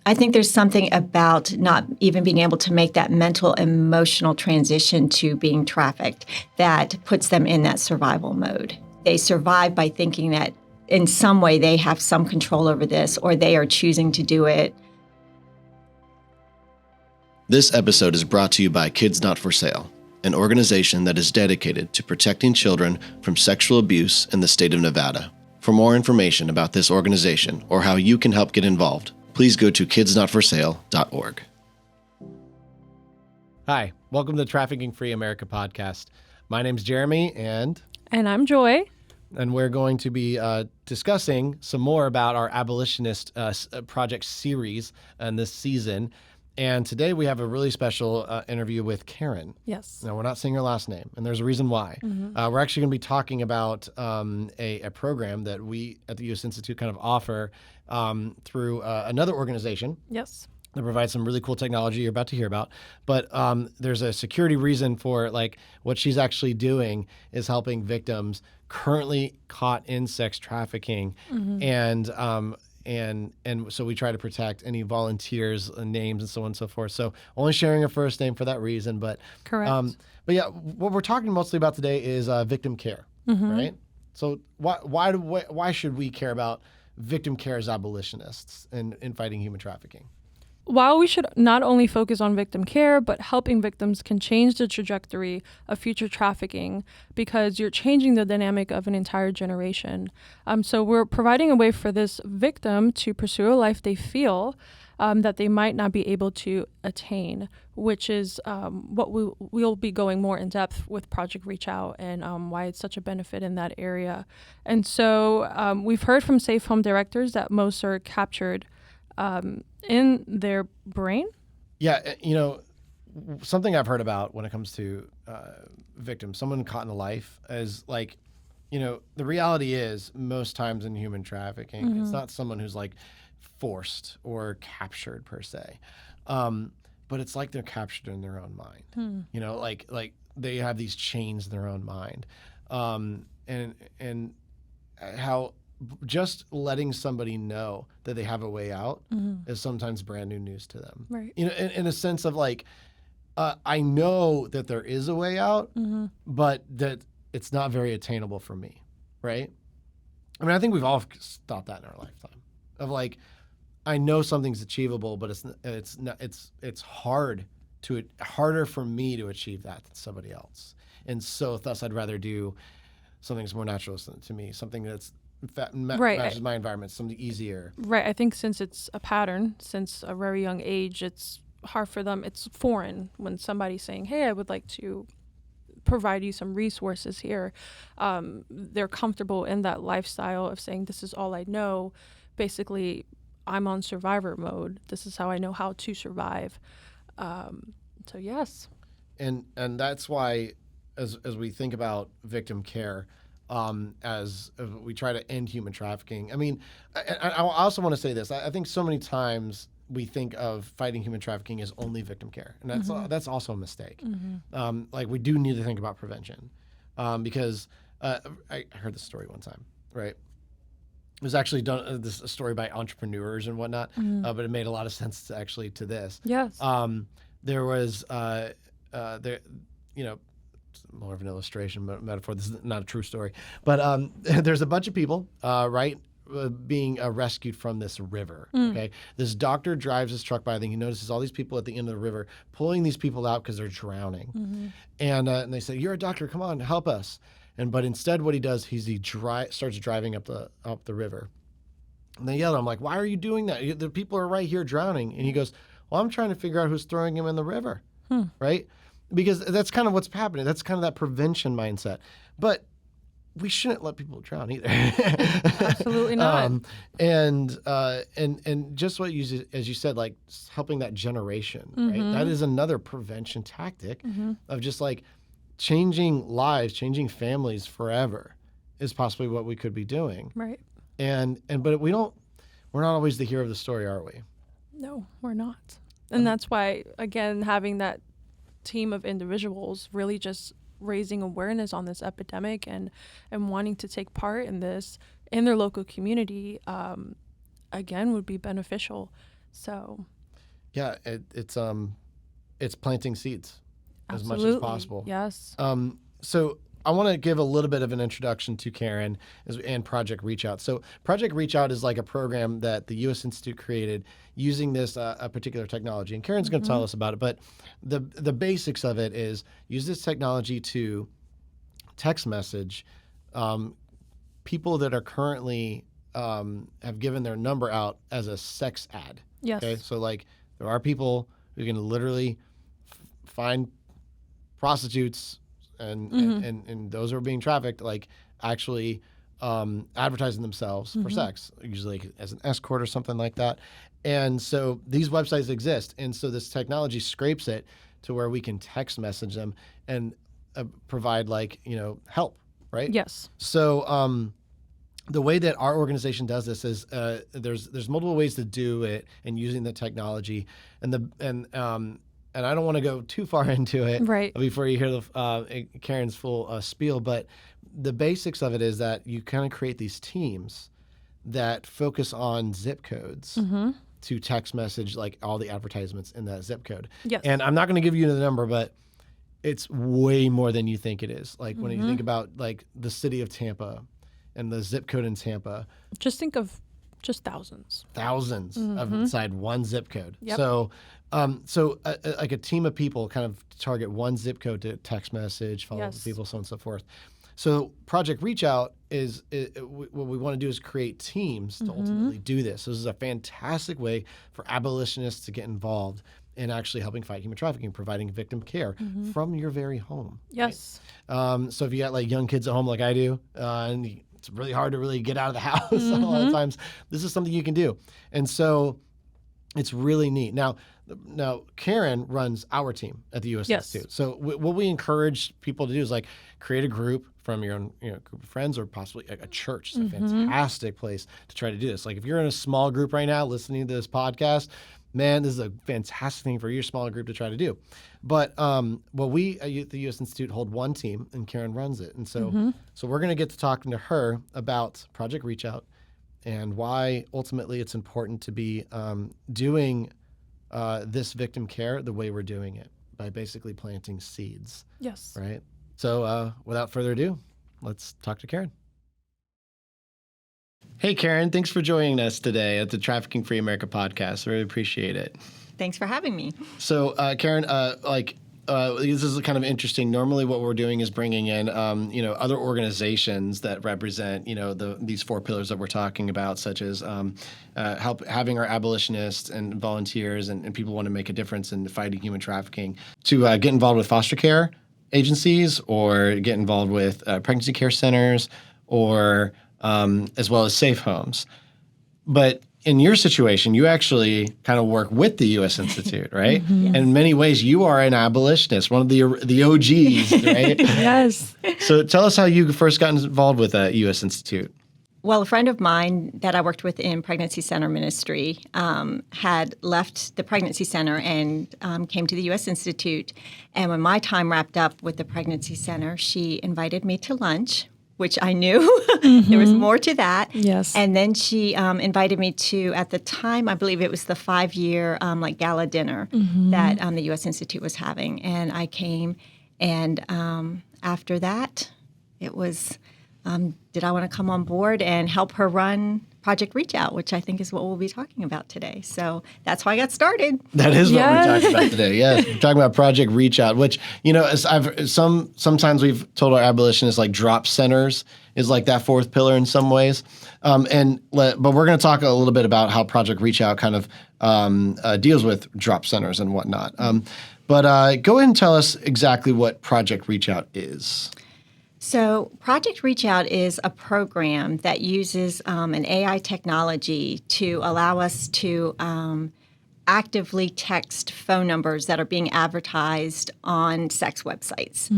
I think there's something about not even being able to make that mental, emotional transition to being trafficked that puts them in that survival mode. They survive by thinking that in some way they have some control over this, or they are choosing to do it. This episode is brought to you by Kids Not For Sale, an organization that is dedicated to protecting children from sexual abuse in the state of Nevada. For more information about this organization or how you can help get involved, please go to kidsnotforsale.org. Hi, welcome to the Trafficking Free America podcast. My name's Jeremy, and I'm Joy. And we're going to be discussing some more about our abolitionist project series in this season. And today we have a really special interview with Karen. Yes. Now, we're not saying her last name, and there's a reason why. We're actually going to be talking about a program that we at the U.S. Institute kind of offer through another organization. Yes. That provides some really cool technology you're about to hear about. But there's a security reason for like what she's actually doing is helping victims currently caught in sex trafficking. And so we try to protect any volunteers' names and so on and so forth. So only sharing a first name for that reason. But correct. But yeah, what we're talking mostly about today is victim care, right? So why should we care about victim care as abolitionists in fighting human trafficking? While we should not only focus on victim care, but helping victims can change the trajectory of future trafficking because you're changing the dynamic of an entire generation. So we're providing a way for this victim to pursue a life they feel that they might not be able to attain, which is what we'll be going more in depth with Project Reachout and why it's such a benefit in that area. And so we've heard from safe home directors that most are captured in their brain. Yeah, something I've heard about when it comes to victims, someone caught in a life, is like, the reality is most times in human trafficking, it's not someone who's like forced or captured per se, but it's like they're captured in their own mind. Like they have these chains in their own mind, and how just letting somebody know that they have a way out is sometimes brand new news to them. Right. In a sense of like, I know that there is a way out, but that it's not very attainable for me, right? I mean, I think we've all thought that in our lifetime of like, I know something's achievable, but it's harder for me to achieve that than somebody else. And so thus I'd rather do something that's more natural to me, something that's matches my environment, something easier. Right. I think since it's a pattern, since a very young age, it's hard for them. It's foreign when somebody's saying, hey, I would like to provide you some resources here. They're comfortable in that lifestyle of saying, this is all I know. Basically, I'm on survivor mode. This is how I know how to survive. So yes. And that's why as we think about victim care, as we try to end human trafficking. I mean, I also want to say this. I think so many times we think of fighting human trafficking as only victim care, and that's also a mistake. Like we do need to think about prevention, because I heard this story one time, right? It was actually done a story by entrepreneurs and whatnot, but it made a lot of sense to this. Yes. There was more of an illustration, metaphor. This is not a true story, but there's a bunch of people, being rescued from this river. Okay, this doctor drives his truck by. I think he notices all these people at the end of the river, pulling these people out because they're drowning. And they say, "You're a doctor. Come on, help us." But instead, what he does, he starts driving up the river. And they yell at him like, "Why are you doing that? The people are right here drowning." And he goes, "Well, I'm trying to figure out who's throwing him in the river." Right? Because that's kind of what's happening. That's kind of that prevention mindset. But we shouldn't let people drown either. Absolutely not. And just what as you said, like helping that generation, right? That is another prevention tactic of just like changing lives, changing families forever is possibly what we could be doing. Right. But we're not always the hero of the story, are we? No, we're not. And that's why, again, having that team of individuals really just raising awareness on this epidemic and wanting to take part in this in their local community, again, would be beneficial. So, Yeah, it's planting seeds as much as absolutely. possible. Yes. So I want to give a little bit of an introduction to Karen and Project Reachout. So Project Reachout is like a program that the U.S. Institute created using this a particular technology, and Karen's going to tell us about it. But the basics of it is use this technology to text message people that are currently have given their number out as a sex ad. Yes. Okay, so like there are people who can literally find prostitutes and those who are being trafficked, like actually advertising themselves for sex, usually as an escort or something like that. And so these websites exist, and so this technology scrapes it to where we can text message them and provide help, right? Yes. So the way that our organization does this is there's multiple ways to do it and using the technology, and I don't want to go too far into it before you hear Karen's full spiel, but the basics of it is that you kind of create these teams that focus on zip codes to text message like all the advertisements in that zip code. Yes. And I'm not going to give you the number, but it's way more than you think it is. Like when you think about like the city of Tampa and the zip code in Tampa. Just think of just thousands. Thousands of inside one zip code. Yep. So like a team of people kind of target one zip code to text message, follow people, so on and so forth. So Project Reachout is what we want to do is create teams to ultimately do this. So this is a fantastic way for abolitionists to get involved in actually helping fight human trafficking, providing victim care from your very home. Yes. Right? So if you got like young kids at home like I do, and it's really hard to really get out of the house a lot of times, this is something you can do. And so it's really neat. Now Karen runs our team at the U.S. Institute. So what we encourage people to do is like create a group from your own group of friends or possibly a church. It's a fantastic place to try to do this. Like if you're in a small group right now listening to this podcast, man, this is a fantastic thing for your smaller group to try to do. But we at the U.S. Institute hold one team, and Karen runs it. And so we're going to get to talking to her about Project Reachout and why ultimately it's important to be doing this victim care the way we're doing it, by basically planting seeds. Yes. Right? So without further ado, let's talk to Karen. Hey, Karen, thanks for joining us today at the Trafficking Free America podcast. I really appreciate it. Thanks for having me. So, Karen, this is kind of interesting. Normally what we're doing is bringing in, other organizations that represent, these four pillars that we're talking about, such as having our abolitionists and volunteers and people who want to make a difference in fighting human trafficking to get involved with foster care agencies or get involved with pregnancy care centers or as well as safe homes. But in your situation, you actually kind of work with the U.S. Institute, right? Yes. And in many ways, you are an abolitionist, one of the OGs, right? Yes. So tell us how you first got involved with the U.S. Institute. Well, a friend of mine that I worked with in pregnancy center ministry had left the pregnancy center and came to the U.S. Institute. And when my time wrapped up with the pregnancy center, she invited me to lunch, which I knew there was more to that. Yes. And then she invited me to, at the time, I believe it was the 5-year gala dinner that the U.S. Institute was having. And I came, and after that, it was, did I want to come on board and help her run Project Reachout, which I think is what we'll be talking about today. So that's how I got started. That is what we're talking about today. Yes, we're talking about Project Reachout, which as sometimes we've told our abolitionists like drop centers is like that fourth pillar in some ways. But we're going to talk a little bit about how Project Reachout kind of deals with drop centers and whatnot. But go ahead and tell us exactly what Project Reachout is. So Project Reachout is a program that uses an AI technology to allow us to actively text phone numbers that are being advertised on sex websites.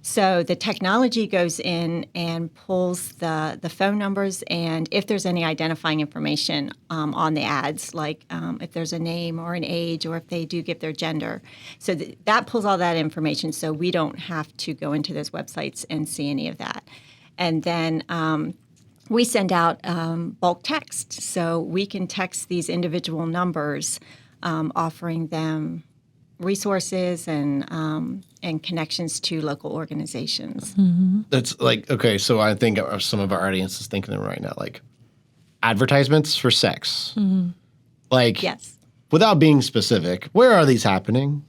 So the technology goes in and pulls the phone numbers, and if there's any identifying information on the ads, like if there's a name or an age or if they do give their gender. So that pulls all that information so we don't have to go into those websites and see any of that. And then we send out bulk text. So we can text these individual numbers, offering them resources and connections to local organizations. That's like, okay, so I think some of our audience is thinking right now, like advertisements for sex. Like, Yes. without being specific, where are these happening?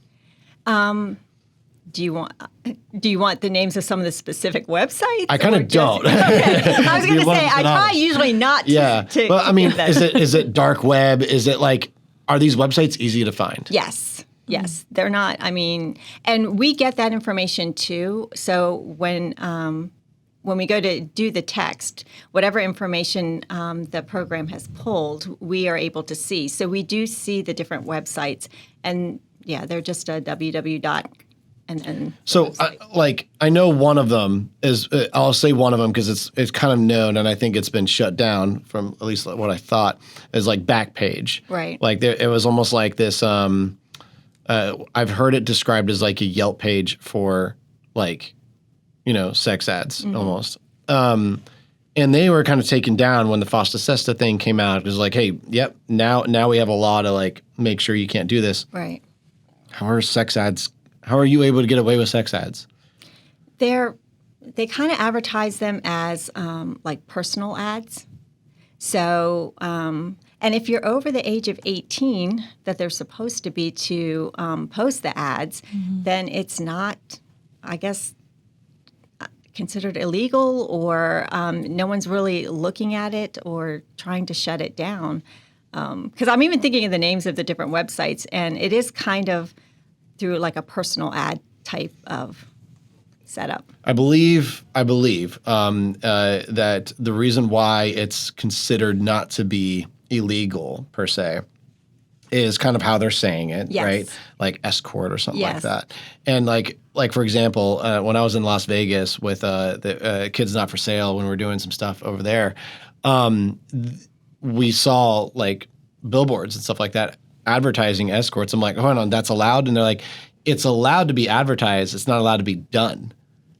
Do you want the names of some of the specific websites? I kind of don't. Okay. I was going to say, I try honest. usually not to. Yeah. to Well, I mean, give that. is it dark web? Is it like, are these websites easy to find? Yes. Yes. They're not. I mean, and we get that information too. So when we go to do the text, whatever information the program has pulled, we are able to see. So we do see the different websites, and yeah, they're just a www. And So, I know one of them is. I'll say one of them because it's kind of known, and I think it's been shut down from at least what I thought is like Backpage. Right. Like it was almost like this. I've heard it described as like a Yelp page for like, sex ads almost. And they were kind of taken down when the FOSTA SESTA thing came out. It was like, hey, yep, now we have a law to like make sure you can't do this. right. How are sex ads? How are you able to get away with sex ads? They kind of advertise them as like personal ads. So, and if you're over the age of 18, that they're supposed to be to post the ads, then it's not, I guess, considered illegal, or no one's really looking at it or trying to shut it down. Because I'm even thinking of the names of the different websites, and it is kind of through like a personal ad type of setup. I believe that the reason why it's considered not to be illegal per se is kind of how they're saying it, Yes. right? Like escort or something like Yes. that. And like for example, when I was in Las Vegas with the Kids Not for Sale, when we were doing some stuff over there, we saw like billboards and stuff like that advertising escorts. I'm like, hold on, that's allowed? And they're like, it's allowed to be advertised. It's not allowed to be done.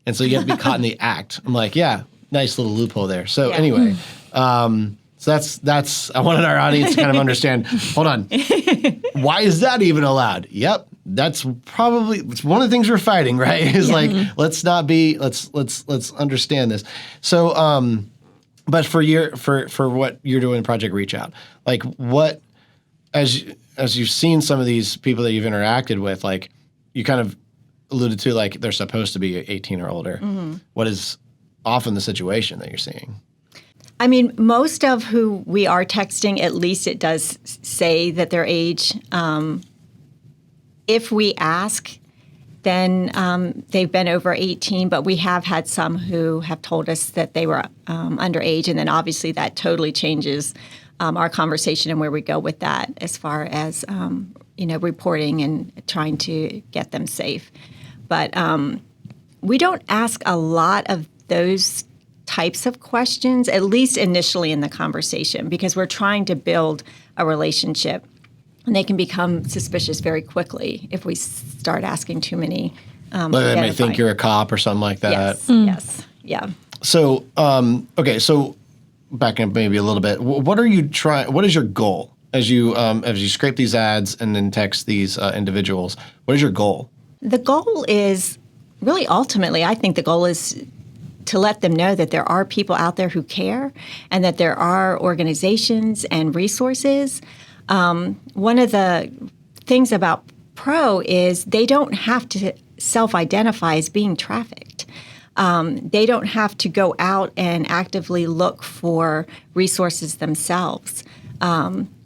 And so you have to be caught in the act. I'm like, yeah, nice little loophole there. So Yeah. anyway, so that's I wanted our audience to kind of understand, hold on, why is that even allowed? Yep. That's probably it's one of the things we're fighting, right? Is like, let's understand this. So but for what you're doing in Project Reachout, like what as you've seen some of these people that you've interacted with, like you kind of alluded to, like they're supposed to be 18 or older. What is often the situation that you're seeing? I mean, most of who we are texting, at least it does say that their age. If we ask, then they've been over 18, but we have had some who have told us that they were underage, and then obviously that totally changes our conversation and where we go with that as far as, reporting and trying to get them safe. But we don't ask a lot of those types of questions, at least initially in the conversation, because we're trying to build a relationship. And they can become suspicious very quickly if we start asking too many. They may think you're a cop or something like that. Yes, yes, yeah. So, okay, so backing up maybe a little bit, what are you trying? What is your goal as you scrape these ads and then text these individuals? What is your goal? The goal is really ultimately, I think the goal is to let them know that there are people out there who care and that there are organizations and resources. One of the things about Pro is they don't have to self-identify as being trafficked. They don't have to go out and actively look for resources themselves.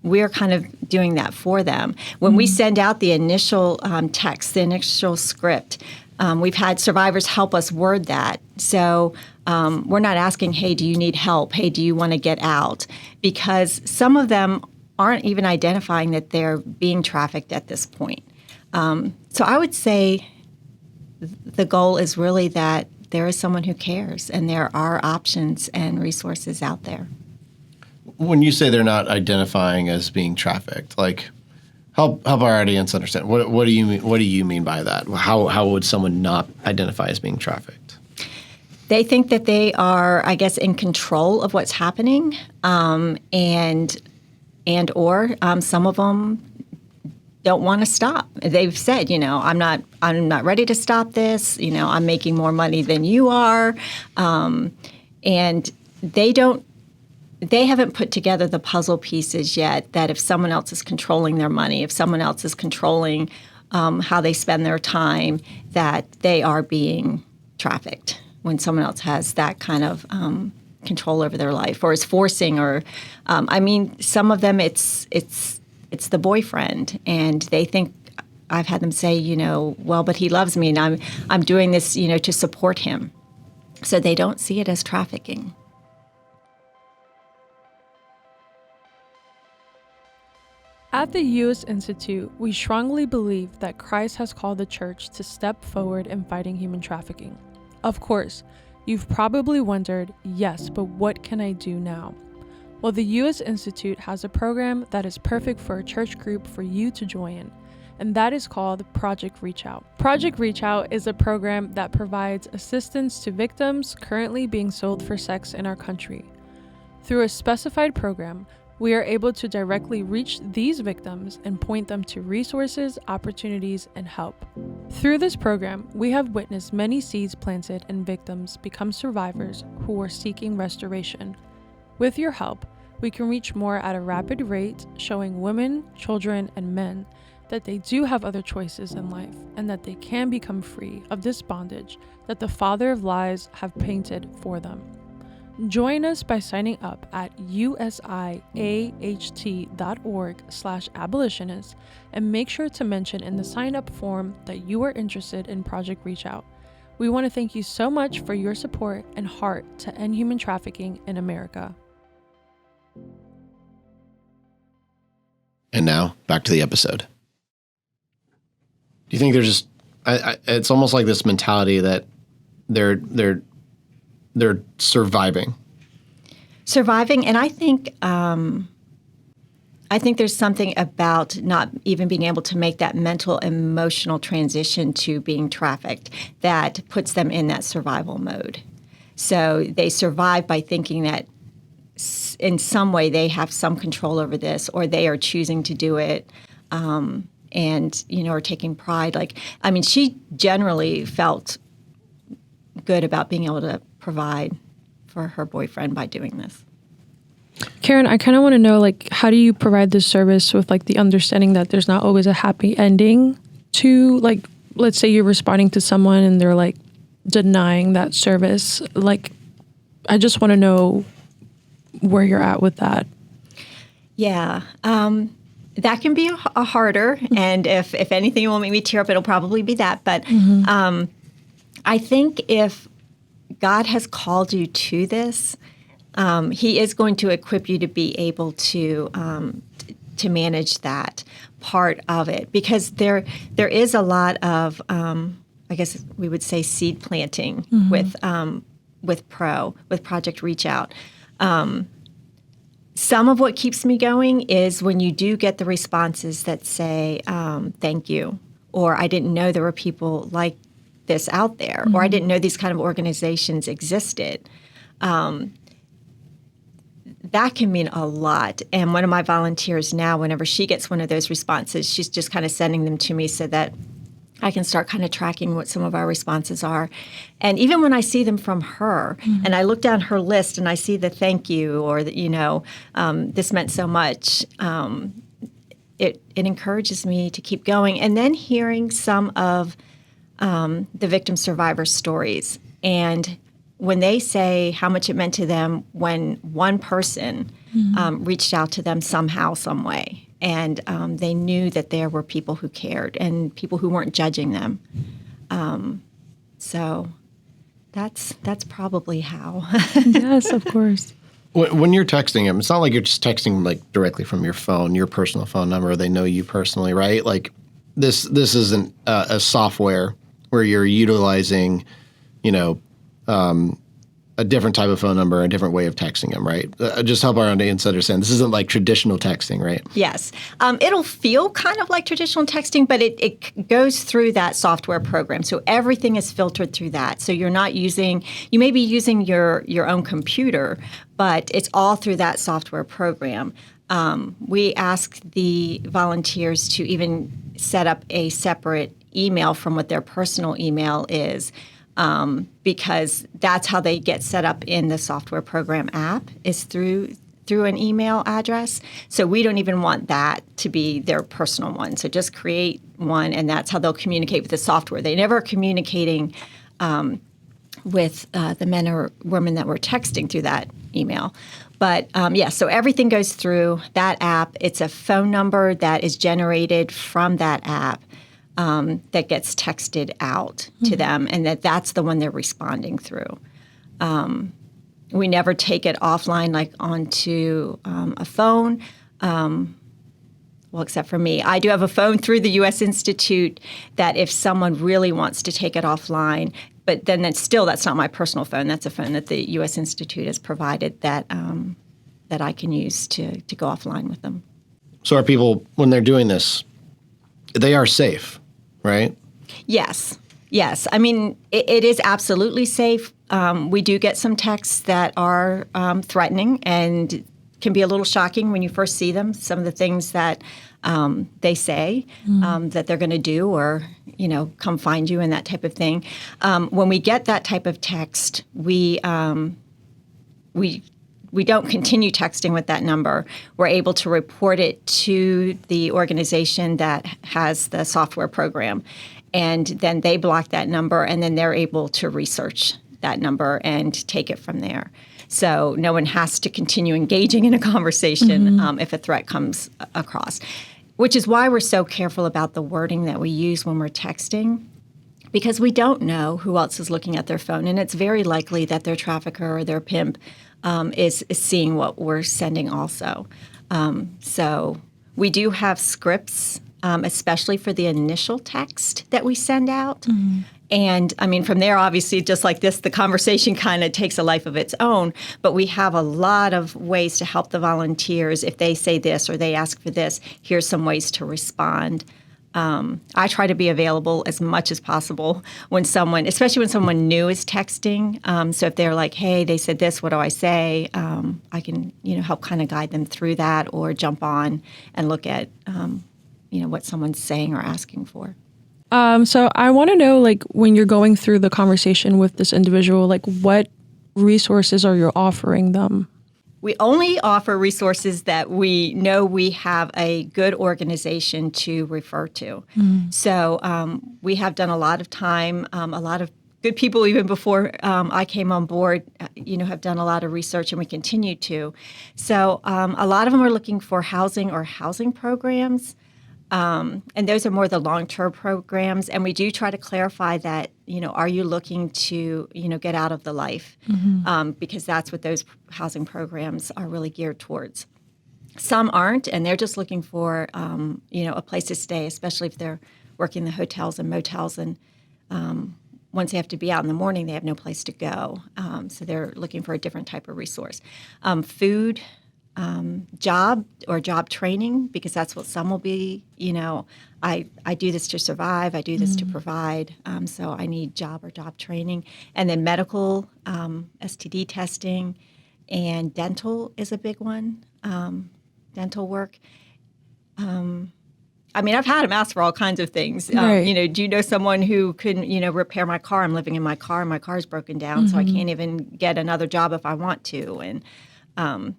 We're kind of doing that for them. When we send out the initial text, the initial script, we've had survivors help us word that. So we're not asking, hey, do you need help? Hey, do you want to get out? Because some of them aren't even identifying that they're being trafficked at this point. So I would say the goal is really that there is someone who cares and there are options and resources out there. When you say they're not identifying as being trafficked, like help our audience understand. What do you mean? What do you mean by that? How would someone not identify as being trafficked? They think that they are, I guess, in control of what's happening, and or some of them don't want to stop. They've said, I'm not ready to stop this. I'm making more money than you are, and they haven't put together the puzzle pieces yet. That if someone else is controlling their money, if someone else is controlling how they spend their time, that they are being trafficked. When someone else has that kind of control over their life, or is forcing, or some of them it's the boyfriend, and they think, I've had them say, well, but he loves me, and I'm doing this, to support him, so they don't see it as trafficking. At the U.S. Institute, we strongly believe that Christ has called the church to step forward in fighting human trafficking. Of course, you've probably wondered, yes, but what can I do now? Well, the U.S. Institute has a program that is perfect for a church group for you to join, and that is called Project Reachout. Project Reachout is a program that provides assistance to victims currently being sold for sex in our country. Through a specified program, we are able to directly reach these victims and point them to resources, opportunities, and help. Through this program, we have witnessed many seeds planted and victims become survivors who are seeking restoration. With your help, we can reach more at a rapid rate, showing women, children, and men that they do have other choices in life and that they can become free of this bondage that the father of lies have painted for them. Join us by signing up at USIAHT.org/abolitionist, and make sure to mention in the sign-up form that you are interested in Project Reachout. We want to thank you so much for your support and heart to end human trafficking in America. And now, back to the episode. Do you think there's just, it's almost like this mentality that they're surviving, and I think there's something about not even being able to make that mental, emotional transition to being trafficked that puts them in that survival mode. So they survive by thinking that in some way they have some control over this, or they are choosing to do it, and are taking pride. She generally felt good about being able to provide for her boyfriend by doing this. Karen, I kind of want to know, how do you provide this service with, the understanding that there's not always a happy ending to, let's say you're responding to someone and they're, denying that service. I just want to know where you're at with that. Yeah. That can be a harder, and if anything will make me tear up, it'll probably be that. But I think if God has called you to this, He is going to equip you to be able to manage that part of it, because there is a lot of I guess we would say seed planting with Project Reachout. Some of what keeps me going is when you do get the responses that say thank you, or I didn't know there were people like this out there, or I didn't know these kind of organizations existed. That can mean a lot. And one of my volunteers now, whenever she gets one of those responses, she's just kind of sending them to me so that I can start kind of tracking what some of our responses are. And even when I see them from her, and I look down her list and I see the thank you, or that, this meant so much, it encourages me to keep going. And then hearing some of the victim survivor stories, and when they say how much it meant to them when one person reached out to them somehow, some way, and they knew that there were people who cared and people who weren't judging them. So that's probably how. Yes, of course. When you're texting them, it's not like you're just texting directly from your phone, your personal phone number. They know you personally, right? This isn't a software where you're utilizing, a different type of phone number, a different way of texting them, right? Just help our audience understand. This isn't like traditional texting, right? Yes. It'll feel kind of like traditional texting, but it goes through that software program. So everything is filtered through that. So you may be using your own computer, but it's all through that software program. We ask the volunteers to even set up a separate email from what their personal email is. Because that's how they get set up in the software program app is through an email address. So we don't even want that to be their personal one. So just create one, and that's how they'll communicate with the software. They never are communicating with the men or women that we're texting through that email. But so everything goes through that app. It's a phone number that is generated from that app. That gets texted out to them, and that's the one they're responding through. We never take it offline, like onto a phone. Well, except for me. I do have a phone through the U.S. Institute that if someone really wants to take it offline, but then that's not my personal phone. That's a phone that the U.S. Institute has provided that I can use to go offline with them. So are people, when they're doing this, they are safe, right? Yes. I mean, it is absolutely safe. We do get some texts that are threatening and can be a little shocking when you first see them. Some of the things that they say that they're going to do, or come find you and that type of thing. When we get that type of text, we don't continue texting with that number. We're able to report it to the organization that has the software program, and then they block that number, and then they're able to research that number and take it from there. So no one has to continue engaging in a conversation if a threat comes across, which is why we're so careful about the wording that we use when we're texting, because we don't know who else is looking at their phone, and it's very likely that their trafficker or their pimp is seeing what we're sending also. So we do have scripts, especially for the initial text that we send out. And I mean, from there, obviously, just like this, the conversation kind of takes a life of its own. But we have a lot of ways to help the volunteers. If they say this or they ask for this, here's some ways to respond. I try to be available as much as possible especially when someone new is texting. So if they're like, hey, they said this, what do I say? I can, help kind of guide them through that, or jump on and look at, what someone's saying or asking for. So I want to know, when you're going through the conversation with this individual, what resources are you offering them? We only offer resources that we know we have a good organization to refer to. So we have done a lot of time, a lot of good people, even before I came on board, have done a lot of research, and we continue to. So a lot of them are looking for housing or housing programs. And those are more the long-term programs. And we do try to clarify that, are you looking to, get out of the life? Because that's what those housing programs are really geared towards. Some aren't, and they're just looking for, a place to stay, especially if they're working the hotels and motels. And once they have to be out in the morning, they have no place to go. So they're looking for a different type of resource. Food. Job or job training, because that's what some will be. I do this to survive. I do this to provide. So I need job or job training. And then medical, STD testing, and dental is a big one. Dental work. I've had them ask for all kinds of things. Right. Do you know someone who can, repair my car? I'm living in my car. My car's broken down, so I can't even get another job if I want to. And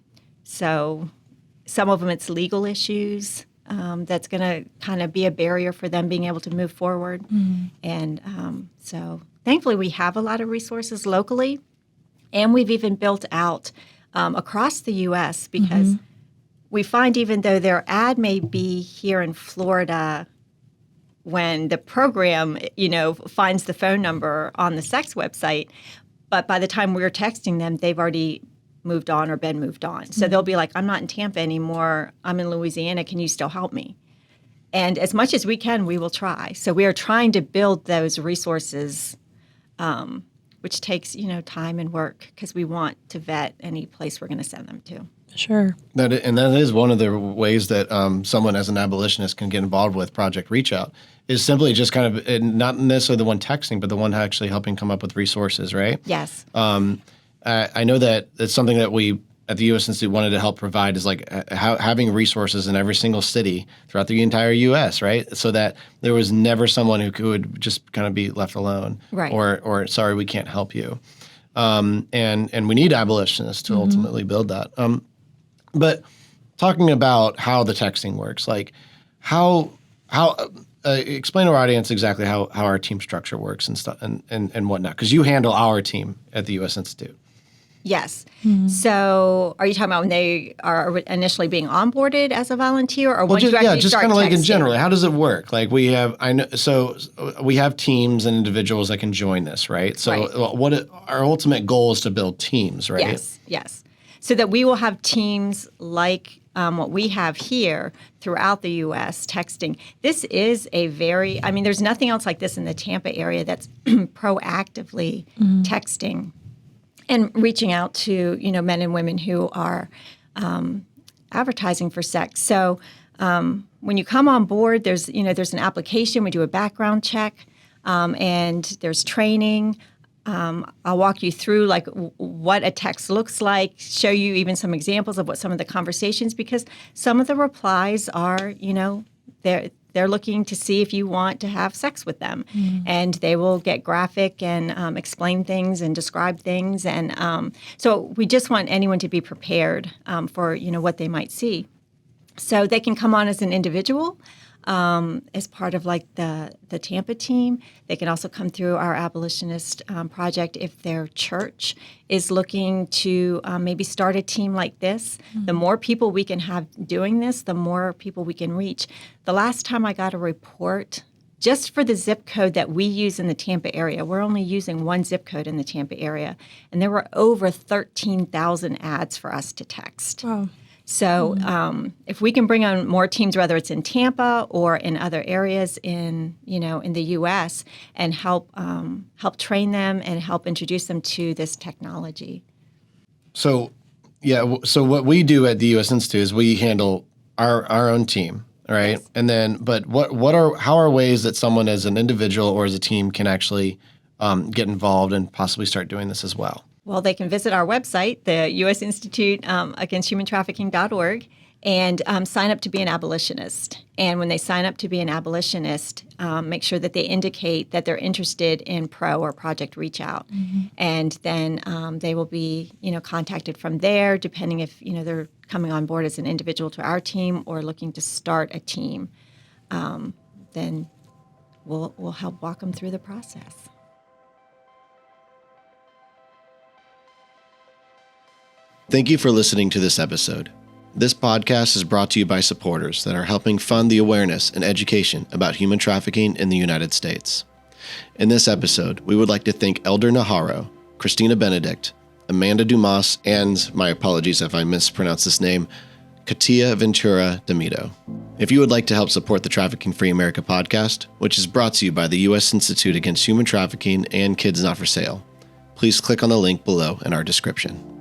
so some of them, it's legal issues that's going to kind of be a barrier for them being able to move forward. And so thankfully we have a lot of resources locally, and we've even built out across the U.S. because we find, even though their ad may be here in Florida, when the program, finds the phone number on the sex website, but by the time we're texting them, they've already moved on or been moved on. So they'll be like, I'm not in Tampa anymore. I'm in Louisiana. Can you still help me? And as much as we can, we will try. So we are trying to build those resources which takes, time and work because we want to vet any place we're going to send them to. Sure. That is one of the ways that someone as an abolitionist can get involved with Project Reachout is simply just kind of not necessarily the one texting, but the one actually helping come up with resources, right? Yes. I know that it's something that we at the U.S. Institute wanted to help provide is like having resources in every single city throughout the entire U.S., right? So that there was never someone who could just kind of be left alone, right? Or sorry, we can't help you. And we need abolitionists to ultimately build that. But talking about how the texting works, like how explain to our audience exactly how our team structure works and stuff and whatnot, because you handle our team at the U.S. Institute. Yes. So are you talking about when they are initially being onboarded as a volunteer, or when you actually just start kind of like in texting? general, how does it work? Like we have teams and individuals that can join this, right? So what our ultimate goal is to build teams, right? Yes. So that we will have teams like what we have here throughout the U.S. texting. This is there's nothing else like this in the Tampa area that's proactively texting and reaching out to, men and women who are advertising for sex. So when you come on board, there's an application. We do a background check, and there's training. I'll walk you through like what a text looks like, show you even some examples of what some of the conversations, because some of the replies are, they're looking to see if you want to have sex with them, and they will get graphic and explain things and describe things. And so we just want anyone to be prepared for, what they might see. So they can come on as an individual, as part of like the Tampa team. They can also come through our abolitionist project if their church is looking to maybe start a team like this. The more people we can have doing this, the more people we can reach. The last time I got a report, just for the zip code that we use in the Tampa area, we're only using one zip code in the Tampa area, and there were over 13,000 ads for us to text. Wow. So if we can bring on more teams, whether it's in Tampa or in other areas in the U.S., and help train them and help introduce them to this technology. So what we do at the U.S. Institute is we handle our own team, right? Yes. And then, but how are ways that someone as an individual or as a team can actually get involved and possibly start doing this as well? Well, they can visit our website, the U.S. Institute Against Human Trafficking.org, and sign up to be an abolitionist. And when they sign up to be an abolitionist, make sure that they indicate that they're interested in PRO or Project Reachout. And then they will be, contacted from there, depending if, they're coming on board as an individual to our team or looking to start a team. Then we'll help walk them through the process. Thank you for listening to this episode. This podcast is brought to you by supporters that are helping fund the awareness and education about human trafficking in the United States. In this episode, we would like to thank Elder Naharo, Christina Benedict, Amanda Dumas, and, my apologies if I mispronounce this name, Katia Ventura D'Amito. If you would like to help support the Trafficking Free America podcast, which is brought to you by the U.S. Institute Against Human Trafficking and Kids Not for Sale, please click on the link below in our description.